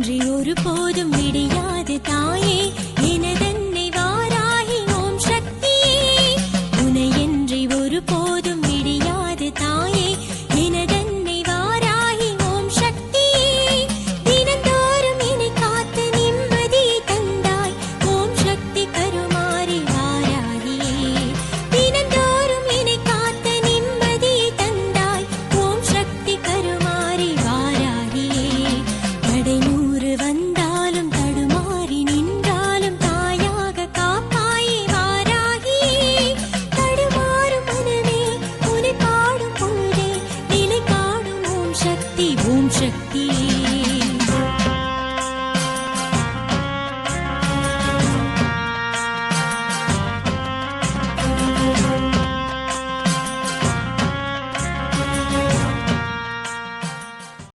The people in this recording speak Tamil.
இன்றி ஒரு போதும் விடியாது தாயே எனதன்னை வாராகி ஓம் சக்தியே உனையின்றி ஒரு போதும் விடியாது தாயே எனதன்னை வாராகி ஓம் சக்தியே தினந்தோறும் என்னை காத்து நிம்மதியை தந்தாய் ஓம் சக்தி கருமாரி வாராகியே தினந்தோறும் என்னை காத்து நிம்மதியை தந்தாய் ஓம் சக்தி கருமாரி வாராகியே தடைநூறு வந்தாலும் தடுமாறி நின்றாலும் தாயாக காப்பாயே வாராகியே தடுமாறும் மனமே உன்னை பாடும் பொழுதே நிலை காணும் ஓம் சக்தி